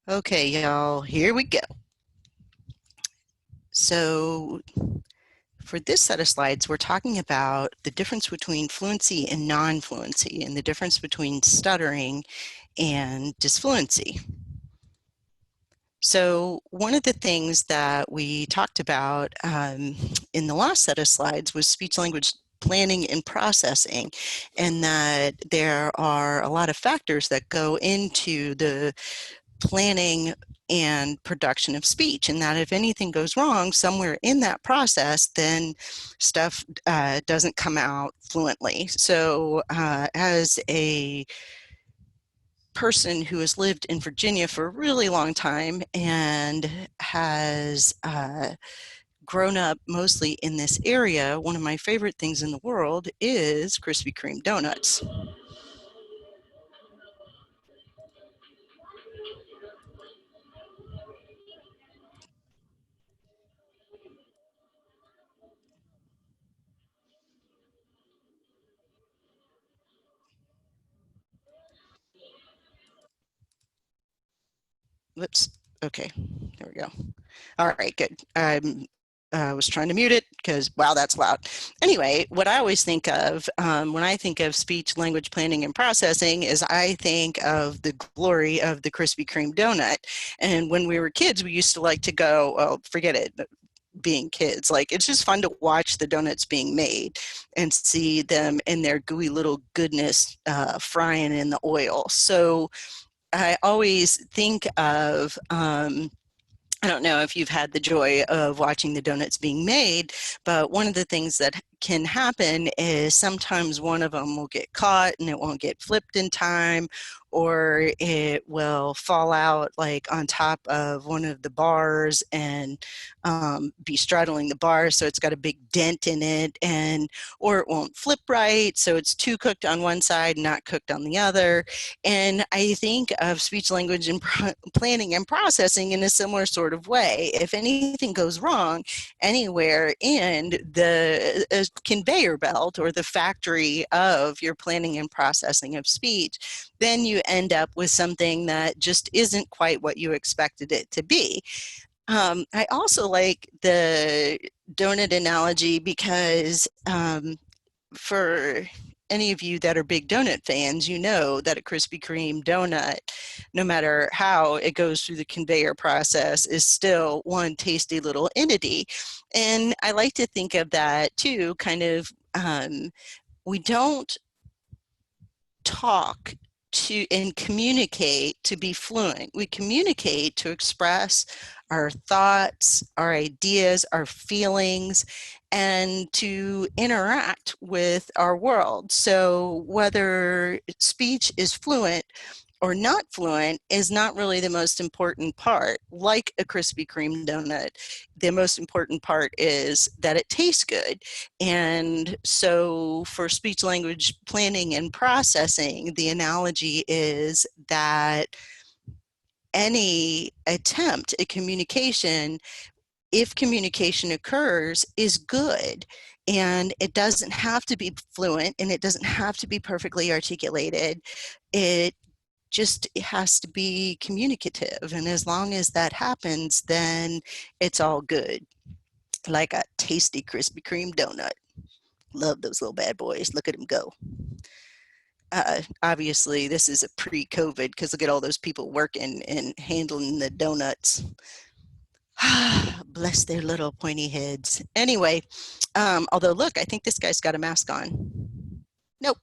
Okay, y'all, here we go. So for this set of slides, we're talking about the difference between fluency and non-fluency and the difference between stuttering and disfluency. So one of the things that we talked about in the last set of slides was speech language planning and processing, and that there are a lot of factors that go into the planning and production of speech, and that if anything goes wrong somewhere in that process, then stuff doesn't come out fluently. So as a person who has lived in Virginia for a really long time and has grown up mostly in this area, one of my favorite things in the world is Krispy Kreme donuts. Whoops. Okay, there we go. All right, good. I was trying to mute it because, wow, that's loud. Anyway, what I always think of when I think of speech language planning and processing is I think of the glory of the Krispy Kreme donut. And when we were kids, we used to like to go, well, forget it, being kids. Like, it's just fun to watch the donuts being made and see them in their gooey little goodness frying in the oil. So I always think of I don't know if you've had the joy of watching the donuts being made, but one of the things that can happen is sometimes one of them will get caught and it won't get flipped in time, or it will fall out like on top of one of the bars and be straddling the bar, so it's got a big dent in it, and or it won't flip right, so it's too cooked on one side, not cooked on the other. And I think of speech language and planning and processing in a similar sort of way. If anything goes wrong anywhere in the conveyor belt or the factory of your planning and processing of speech, then you end up with something that just isn't quite what you expected it to be. I also like the donut analogy because for any of you that are big donut fans, you know that a Krispy Kreme donut, no matter how it goes through the conveyor process, is still one tasty little entity. And I like to think of that too, kind of, we don't talk to and communicate to be fluent. We communicate to express our thoughts, our ideas, our feelings, and to interact with our world. So whether speech is fluent or not fluent is not really the most important part. Like a Krispy Kreme donut, the most important part is that it tastes good. And so for speech language planning and processing, the analogy is that any attempt at communication, if communication occurs, is good. And it doesn't have to be fluent and it doesn't have to be perfectly articulated. It just has to be communicative. And as long as that happens, then it's all good. Like a tasty Krispy Kreme donut. Love those little bad boys. Look at them go. Obviously, this is a pre-COVID because look at all those people working and handling the donuts. Bless their little pointy heads. Anyway, although look, I think this guy's got a mask on. Nope.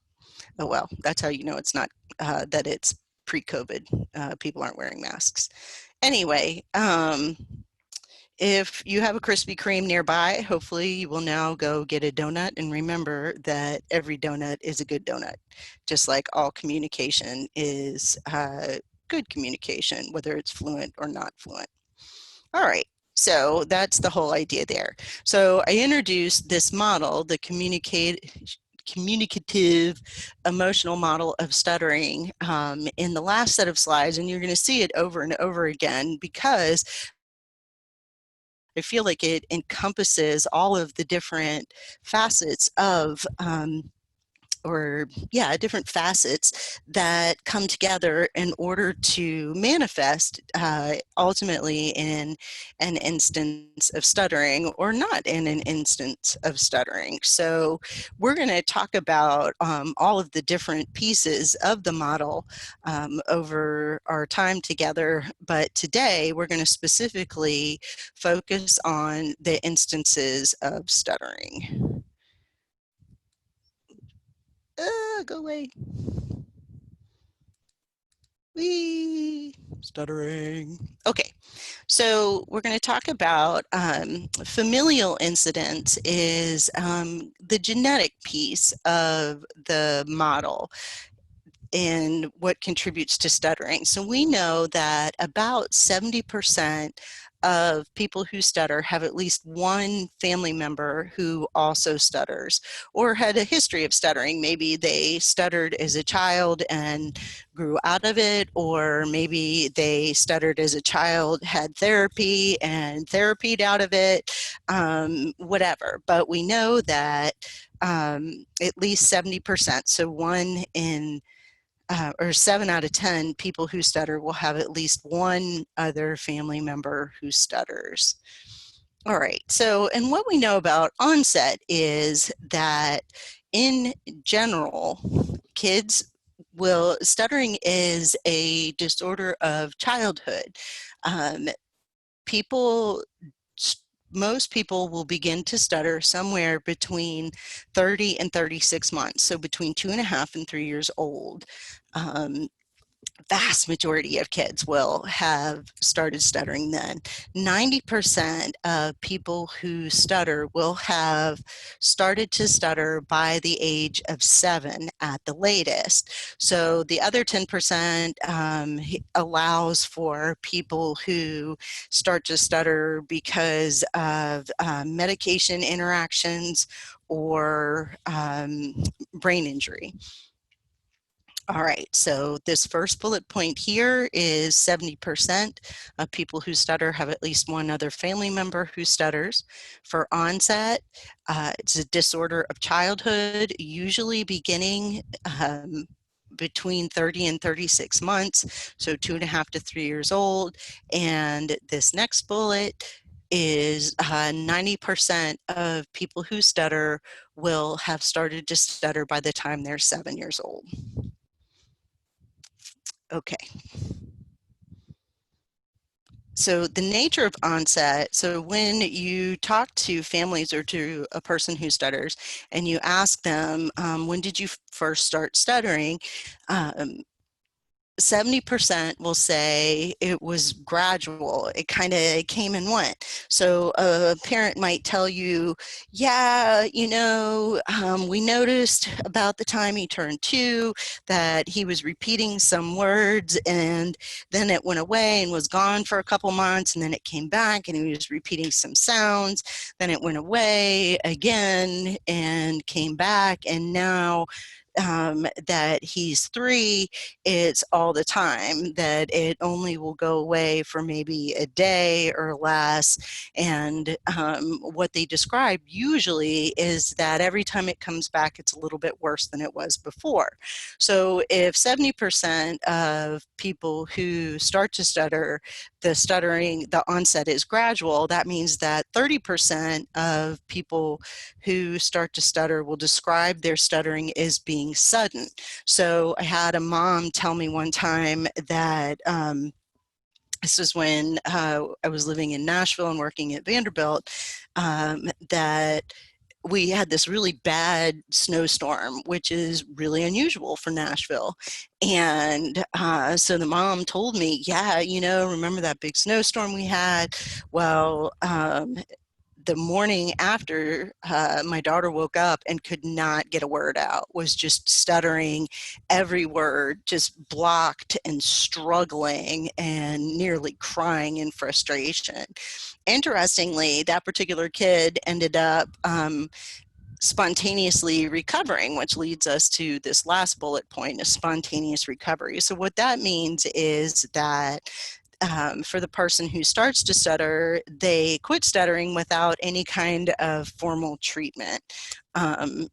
Oh well, that's how you know it's not that it's pre-COVID. People aren't wearing masks. Anyway, if you have a Krispy Kreme nearby, hopefully you will now go get a donut, and remember that every donut is a good donut, just like all communication is good communication, whether it's fluent or not fluent. All right, so that's the whole idea there. So I introduced this model, the communicative emotional model of stuttering in the last set of slides, and you're going to see it over and over again because I feel like it encompasses all of the different facets of different facets that come together in order to manifest ultimately in an instance of stuttering or not in an instance of stuttering. So we're going to talk about all of the different pieces of the model over our time together, but today we're going to specifically focus on the instances of stuttering. Go away. Wee. Stuttering. Okay, so we're going to talk about familial incidence is the genetic piece of the model and what contributes to stuttering. So we know that about 70% of people who stutter have at least one family member who also stutters or had a history of stuttering. Maybe they stuttered as a child and grew out of it, or maybe they stuttered as a child, had therapy and therapied out of it, whatever. But we know that at least 70%, so one in or 7 out of 10 people who stutter will have at least one other family member who stutters. All right, so, and what we know about onset is that in general, stuttering is a disorder of childhood. Most people will begin to stutter somewhere between 30 and 36 months, so between 2.5 and 3 years old. Vast majority of kids will have started stuttering then. 90% of people who stutter will have started to stutter by the age of 7 at the latest. So the other 10% allows for people who start to stutter because of medication interactions or brain injury. All right, so this first bullet point here is 70% of people who stutter have at least one other family member who stutters. For onset, it's a disorder of childhood, usually beginning between 30 and 36 months, so 2.5 to 3 years old. And this next bullet is 90% of people who stutter will have started to stutter by the time they're 7 years old. Okay. So the nature of onset, so when you talk to families or to a person who stutters and you ask them, when did you first start stuttering? 70% will say it was gradual. It kind of came and went. So a parent might tell you, yeah, we noticed about the time he turned 2 that he was repeating some words, and then it went away and was gone for a couple months, and then it came back and he was repeating some sounds. Then it went away again and came back, and now that he's 3, it's all the time, that it only will go away for maybe a day or less. And what they describe usually is that every time it comes back, it's a little bit worse than it was before. So if 70% of people who start to stutter, the onset is gradual, that means that 30% of people who start to stutter will describe their stuttering as being sudden. So I had a mom tell me one time that this is when I was living in Nashville and working at Vanderbilt, that we had this really bad snowstorm, which is really unusual for Nashville. And so the mom told me, yeah, remember that big snowstorm we had? Well, the morning after, my daughter woke up and could not get a word out, was just stuttering every word, just blocked and struggling and nearly crying in frustration. Interestingly, that particular kid ended up spontaneously recovering, which leads us to this last bullet point, a spontaneous recovery. So what that means is that for the person who starts to stutter, they quit stuttering without any kind of formal treatment.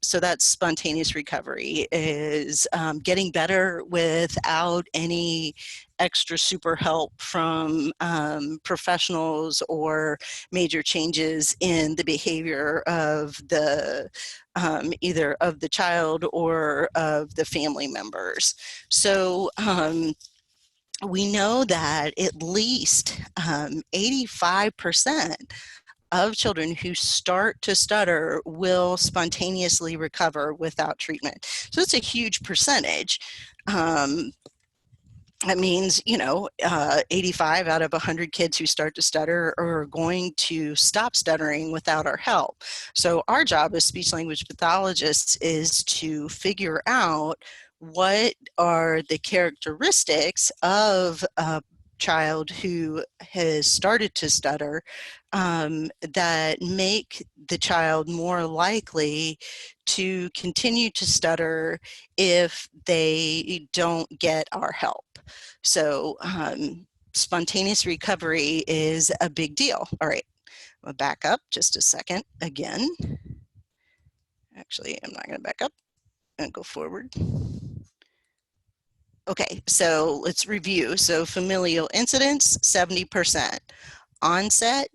So that's spontaneous recovery, is getting better without any extra super help from professionals or major changes in the behavior of the either of the child or of the family members. So we know that at least 85% of children who start to stutter will spontaneously recover without treatment. So it's a huge percentage. That means, 85 out of 100 kids who start to stutter are going to stop stuttering without our help. So our job as speech language pathologists is to figure out what are the characteristics of a child who has started to stutter that make the child more likely to continue to stutter if they don't get our help. So spontaneous recovery is a big deal. All right, I'll back up just a second again. Actually, I'm not going to back up. I'm going to go forward. Okay, so let's review. So familial incidence, 70%. Onset,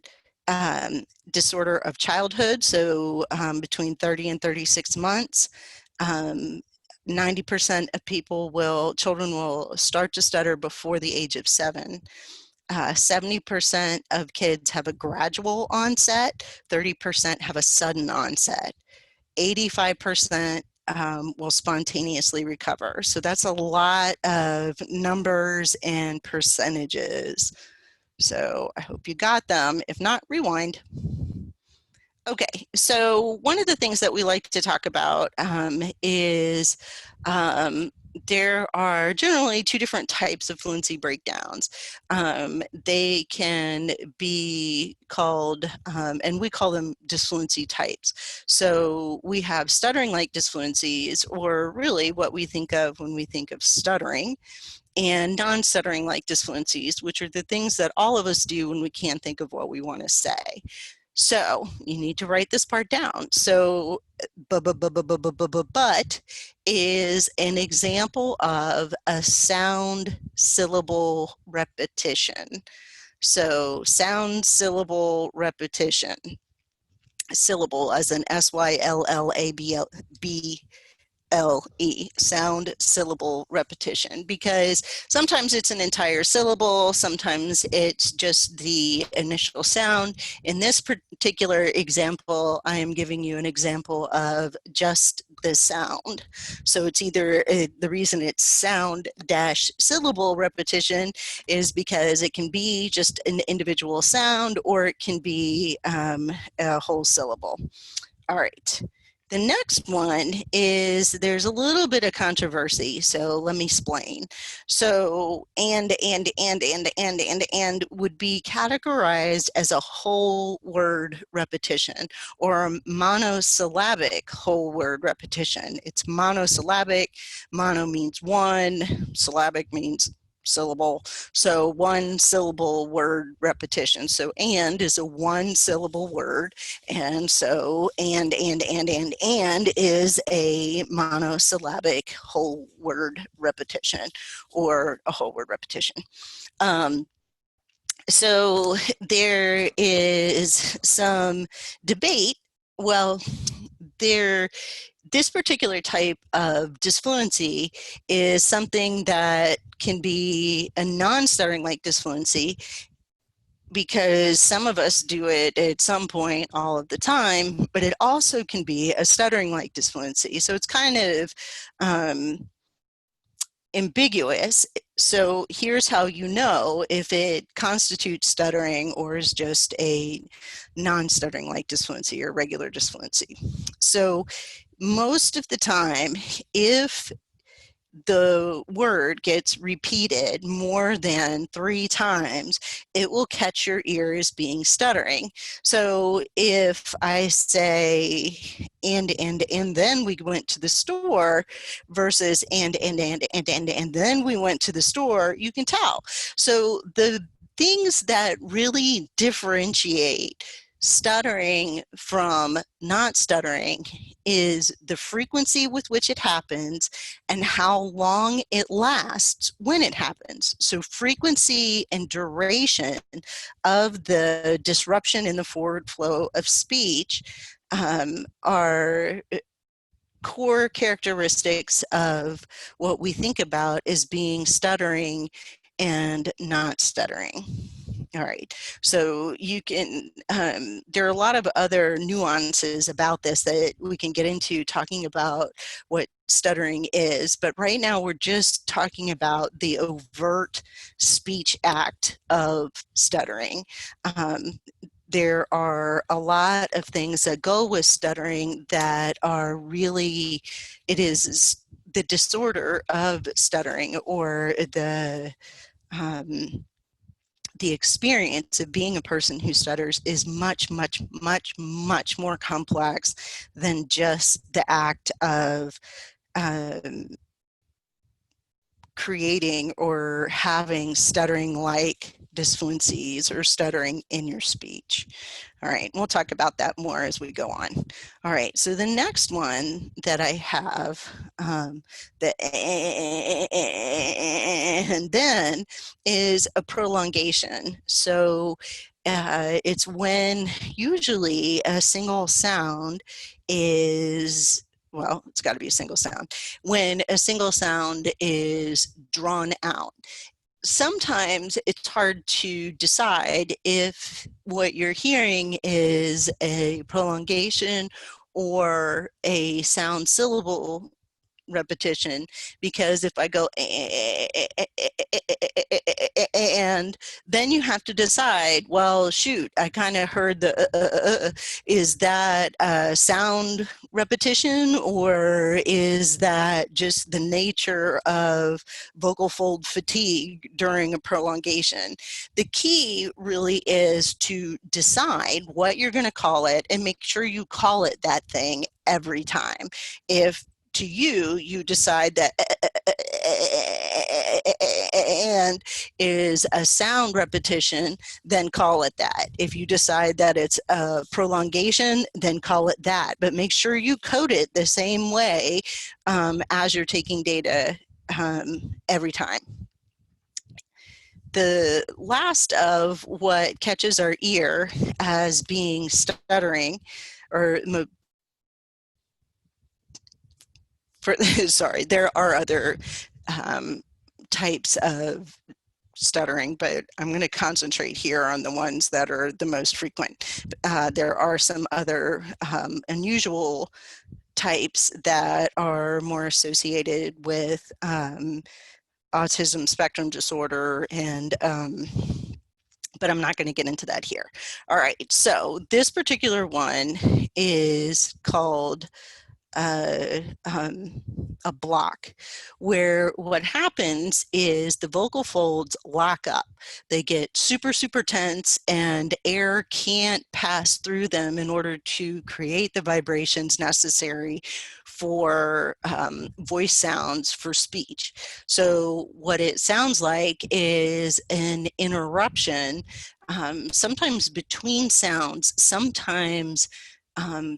disorder of childhood, so between 30 and 36 months. 90% of children will start to stutter before the age of 7. 70% of kids have a gradual onset, 30% have a sudden onset. 85% will spontaneously recover. So that's a lot of numbers and percentages. So I hope you got them. If not, rewind. Okay, so one of the things that we like to talk about is there are generally two different types of fluency breakdowns. They can be called, and we call them disfluency types. So we have stuttering-like disfluencies, or really what we think of when we think of stuttering, and non-stuttering-like disfluencies, which are the things that all of us do when we can't think of what we want to say. So you need to write this part down. So but is an example of a sound syllable repetition. So sound syllable repetition. Syllable as in SYLLABLE, sound syllable repetition, because sometimes it's an entire syllable, sometimes it's just the initial sound. In this particular example, I am giving you an example of just the sound. So it's either, the reason it's sound dash syllable repetition is because it can be just an individual sound, or it can be a whole syllable. All right. The next one is, there's a little bit of controversy, so let me explain. So and would be categorized as a whole word repetition, or a monosyllabic whole word repetition. It's monosyllabic. Mono means one, syllabic means syllable. So one syllable word repetition. So and is a one syllable word. And so and is a monosyllabic whole word repetition, or a whole word repetition. So there is some debate. Well, this particular type of disfluency is something that can be a non-stuttering-like disfluency, because some of us do it at some point all of the time, but it also can be a stuttering-like disfluency. So it's kind of ambiguous. So here's how you know if it constitutes stuttering or is just a non-stuttering-like disfluency or regular disfluency. So most of the time, if the word gets repeated more than 3 times, it will catch your ear as being stuttering. So if I say and then we went to the store versus and then we went to the store, you can tell. So the things that really differentiate stuttering from not stuttering is the frequency with which it happens and how long it lasts when it happens. So frequency and duration of the disruption in the forward flow of speech are core characteristics of what we think about as being stuttering and not stuttering. All right, so you can, there are a lot of other nuances about this that we can get into talking about what stuttering is, but right now we're just talking about the overt speech act of stuttering. There are a lot of things that go with stuttering that are really, it is the disorder of stuttering, or the experience of being a person who stutters is much, much, much, much more complex than just the act of creating or having stuttering-like disfluencies or stuttering in your speech. All right, we'll talk about that more as we go on. All right, so the next one that I have, the and then is a prolongation. So it's when usually a single sound is, well, it's got to be a single sound, when a single sound is drawn out. Sometimes it's hard to decide if what you're hearing is a prolongation or a sound syllable repetition, because if I go and then you have to decide, well, shoot, I kind of heard the is that sound repetition, or is that just the nature of vocal fold fatigue during a prolongation? The key really is to decide what you're going to call it and make sure you call it that thing every time. If to you, you decide that and is a sound repetition, then call it that. If you decide that it's a prolongation, then call it that. But make sure you code it the same way as you're taking data every time. The last of what catches our ear as being stuttering, or sorry, there are other types of stuttering, but I'm going to concentrate here on the ones that are the most frequent. There are some other unusual types that are more associated with autism spectrum disorder, and but I'm not going to get into that here. All right, so this particular one is called a block, where what happens is the vocal folds lock up. They get super, super tense, and air can't pass through them in order to create the vibrations necessary for voice sounds for speech. So what it sounds like is an interruption, sometimes between sounds, sometimes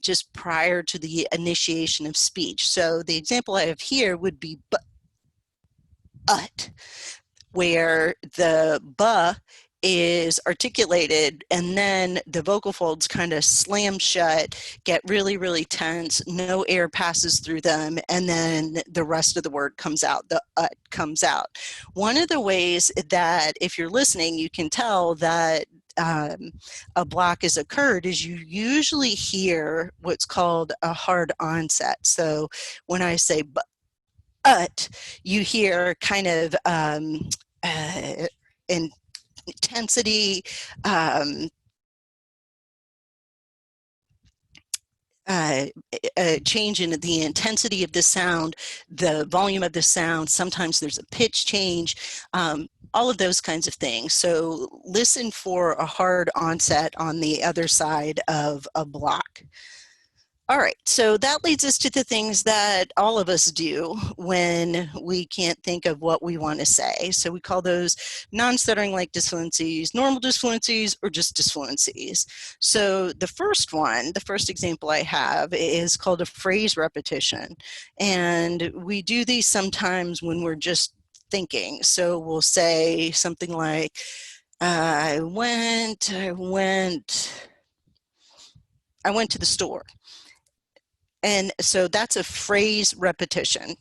just prior to the initiation of speech. So the example I have here would be but, where the buh is articulated and then the vocal folds kind of slam shut, get really, really tense, no air passes through them, and then the rest of the word comes out, the comes out. One of the ways that, if you're listening, you can tell that a block has occurred is you usually hear what's called a hard onset. So when I say but, you hear kind of intensity, a change in the intensity of the sound, the volume of the sound. Sometimes there's a pitch change, all of those kinds of things. So listen for a hard onset on the other side of a block. All right, so that leads us to the things that all of us do when we can't think of what we want to say. So we call those non-stuttering like disfluencies, normal disfluencies, or just disfluencies. So the first one, the first example I have is called a phrase repetition. And we do these sometimes when we're just thinking. So we'll say something like, I went to the store. And so that's a phrase repetition.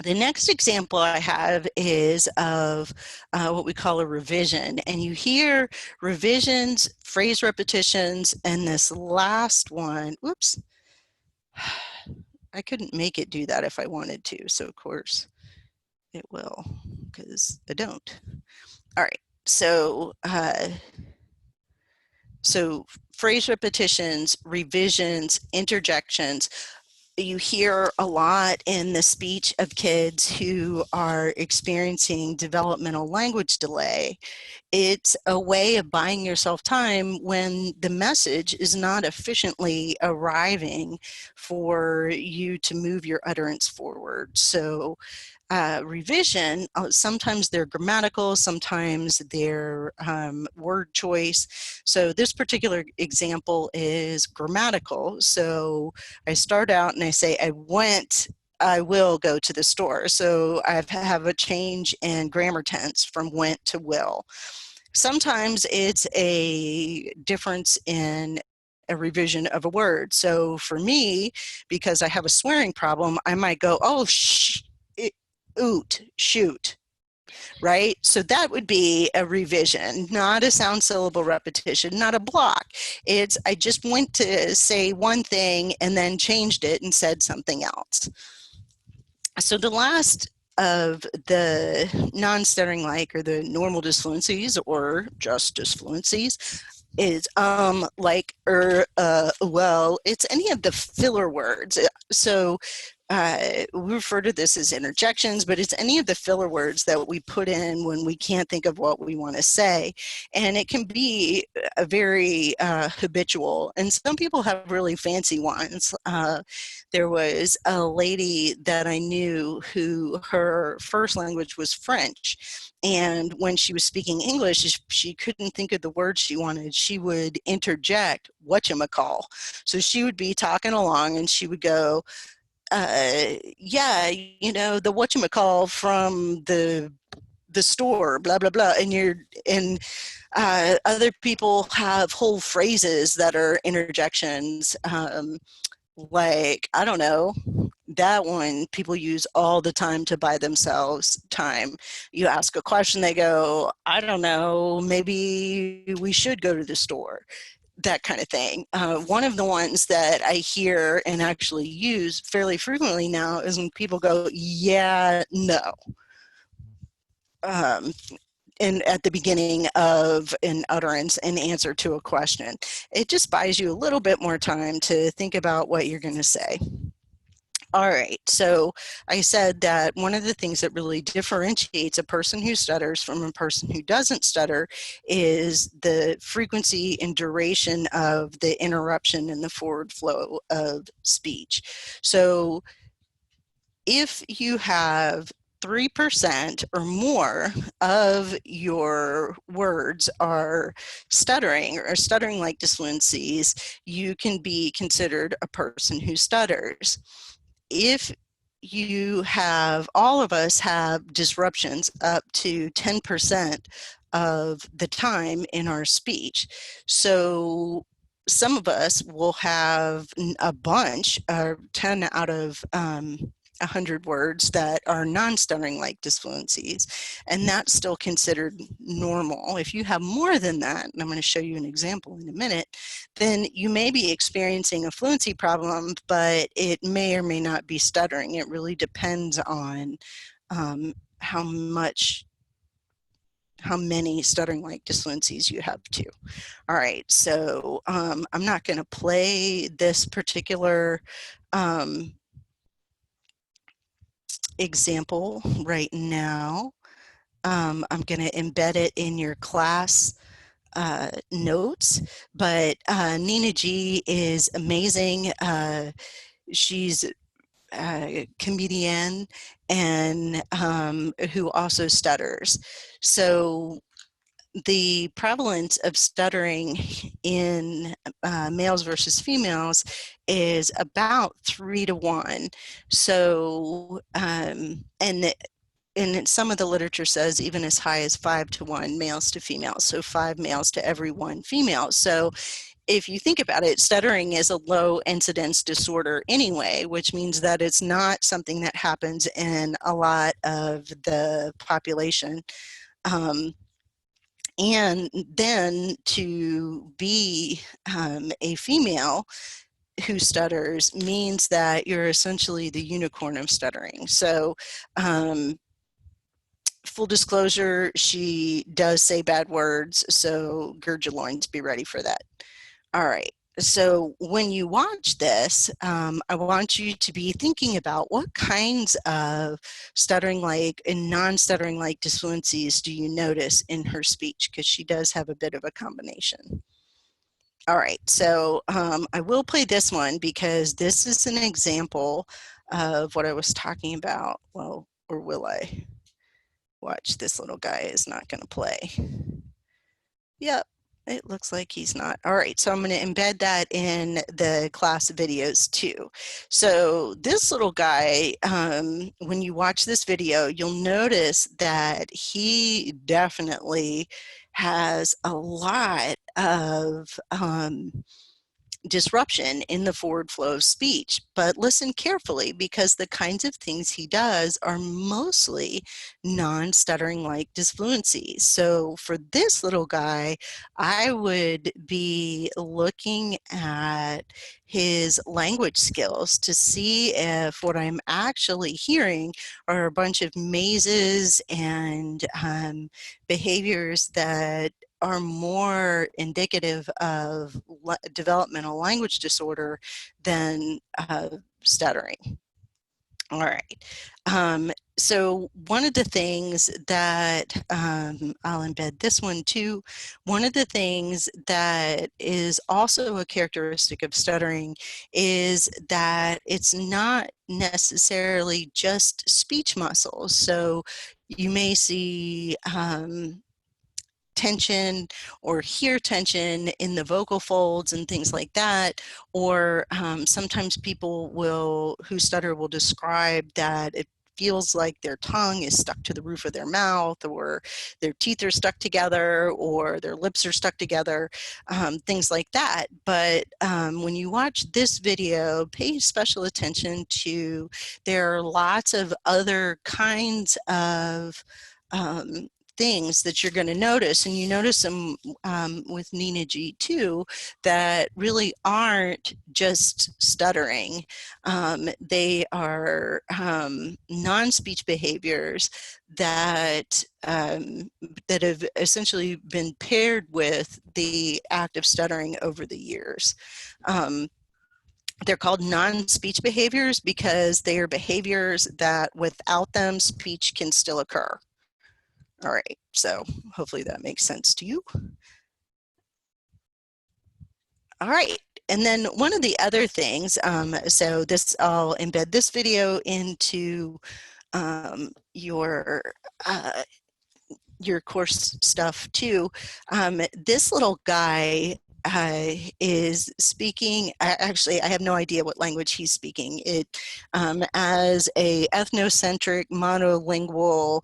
The next example I have is of what we call a revision. And you hear revisions, phrase repetitions, and this last one, oops, I couldn't make it do that if I wanted to. So of course it will, because I don't. All right, so phrase repetitions, revisions, interjections, you hear a lot in the speech of kids who are experiencing developmental language delay. It's a way of buying yourself time when the message is not efficiently arriving for you to move your utterance forward. So revision, sometimes they're grammatical, sometimes they're word choice. So this particular example is grammatical. So I start out and I say, I will go to the store. So I have a change in grammar tense from went to will. Sometimes it's a difference in a revision of a word. So for me, because I have a swearing problem, I might go, oh, oot, shoot, right? So that would be a revision, not a sound syllable repetition, not a block. It's, I just went to say one thing and then changed it and said something else. So the last of the non-stuttering like, or the normal disfluencies, or just disfluencies, is like, well, it's any of the filler words. So we refer to this as interjections, but it's any of the filler words that we put in when we can't think of what we want to say. And it can be a very habitual, and some people have really fancy ones. There was a lady that I knew who her first language was French. And when she was speaking English, she couldn't think of the word she wanted. She would interject whatchamacall. So she would be talking along and she would go, yeah, you know, the whatchamacall from the store, blah, blah, blah. And other people have whole phrases that are interjections. Like, I don't know, that one people use all the time to buy themselves time. You ask a question, they go, I don't know, maybe we should go to the store, that kind of thing. One of the ones that I hear and actually use fairly frequently now is when people go, yeah, no. Um, and at the beginning of an utterance in answer to a question. It just buys you a little bit more time to think about what you're going to say. All right, so I said that one of the things that really differentiates a person who stutters from a person who doesn't stutter is the frequency and duration of the interruption in the forward flow of speech. So if you have 3% or more of your words are stuttering or stuttering like disfluencies, you can be considered a person who stutters. If you have, all of us have disruptions up to 10% of the time in our speech. So some of us will have a bunch, 10 out of 100 words that are non-stuttering like disfluencies, and that's still considered normal. If you have more than that, and I'm going to show you an example in a minute, then you may be experiencing a fluency problem, but it may or may not be stuttering. It really depends on how many stuttering like disfluencies you have too. All right, so I'm not going to play this particular example right now. I'm going to embed it in your class notes, but Nina G is amazing. She's a comedian and who also stutters. So the prevalence of stuttering in males versus females is about 3 to 1. So, and some of the literature says even as high as 5 to 1 males to females, so 5 males to every 1 female. So if you think about it, stuttering is a low incidence disorder anyway, which means that it's not something that happens in a lot of the population. And then to be a female who stutters means that you're essentially the unicorn of stuttering. So full disclosure, she does say bad words, so gird your loins, be ready for that. All right. So when you watch this, I want you to be thinking about what kinds of stuttering-like and non-stuttering-like disfluencies do you notice in her speech, because she does have a bit of a combination. All right, so I will play this one because this is an example of what I was talking about. Well, or will I? Watch, this little guy is not going to play. Yep, it looks like he's not. All right, so I'm going to embed that in the class videos too. So this little guy, when you watch this video, you'll notice that he definitely has a lot of disruption in the forward flow of speech. But listen carefully, because the kinds of things he does are mostly non-stuttering like disfluencies. So for this little guy, I would be looking at his language skills to see if what I'm actually hearing are a bunch of mazes and behaviors that are more indicative of developmental language disorder than stuttering. All right. So one of the things that, I'll embed this one too, one of the things that is also a characteristic of stuttering is that it's not necessarily just speech muscles. So you may see tension or hear tension in the vocal folds and things like that, or sometimes people who stutter will describe that it feels like their tongue is stuck to the roof of their mouth, or their teeth are stuck together, or their lips are stuck together, things like that. But when you watch this video, pay special attention to, there are lots of other kinds of things that you're going to notice, and you notice them with Nina G too, that really aren't just stuttering. They are non-speech behaviors that that have essentially been paired with the act of stuttering over the years. They're called non-speech behaviors because they are behaviors that without them, speech can still occur. All right, so hopefully that makes sense to you. All right, and then one of the other things, so this, I'll embed this video into your course stuff too. This little guy is speaking, actually I have no idea what language he's speaking. It as a ethnocentric monolingual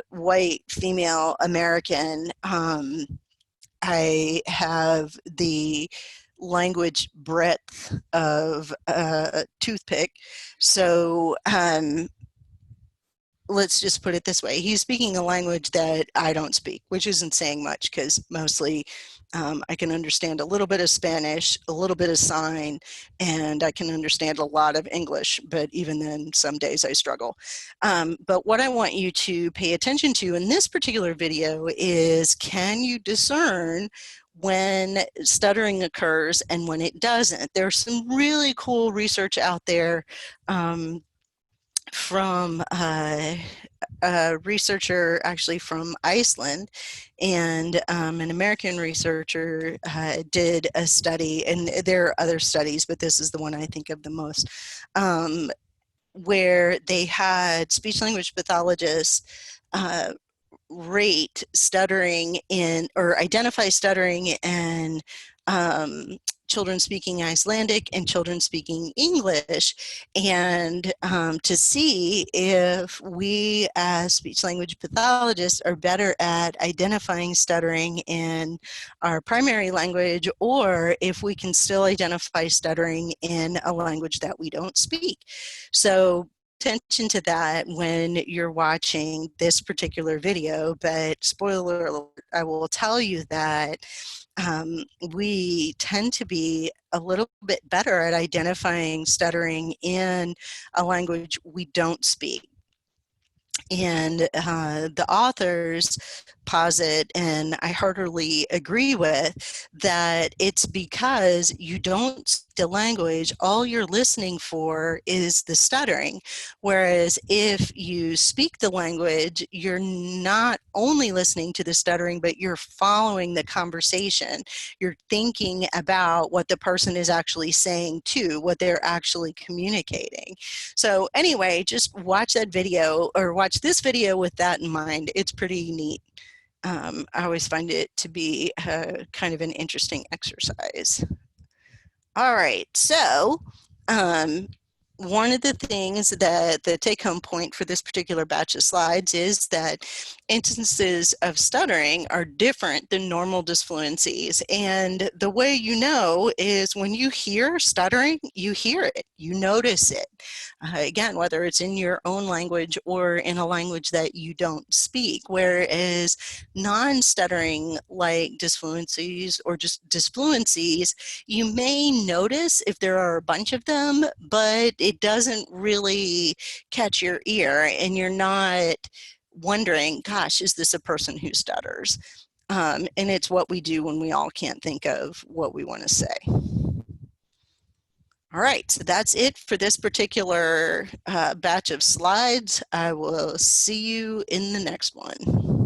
white female American, I have the language breadth of a toothpick. So let's just put it this way. He's speaking a language that I don't speak, which isn't saying much, because mostly I can understand a little bit of Spanish, a little bit of sign, and I can understand a lot of English, but even then, some days I struggle. But what I want you to pay attention to in this particular video is, can you discern when stuttering occurs and when it doesn't? There's some really cool research out there from a researcher actually from Iceland, and an American researcher did a study, and there are other studies, but this is the one I think of the most, where they had speech language pathologists rate stuttering in, or identify stuttering in children speaking Icelandic and children speaking English, and to see if we as speech language pathologists are better at identifying stuttering in our primary language, or if we can still identify stuttering in a language that we don't speak. So attention to that when you're watching this particular video, but spoiler alert, I will tell you that we tend to be a little bit better at identifying stuttering in a language we don't speak. And the authors posit, and I heartily agree with, that it's because you don't speak the language, all you're listening for is the stuttering. Whereas if you speak the language, you're not only listening to the stuttering, but you're following the conversation. You're thinking about what the person is actually saying too, what they're actually communicating. So anyway, just watch that video, or watch this video with that in mind. It's pretty neat. I always find it to be kind of an interesting exercise. All right, so one of the things that the take-home point for this particular batch of slides is that instances of stuttering are different than normal disfluencies. And the way you know is when you hear stuttering, you hear it, you notice it. Again, whether it's in your own language or in a language that you don't speak, whereas non-stuttering like disfluencies or just disfluencies, you may notice if there are a bunch of them, but it doesn't really catch your ear, and you're not wondering, gosh, is this a person who stutters? And it's what we do when we all can't think of what we want to say. All right, so that's it for this particular batch of slides. I will see you in the next one.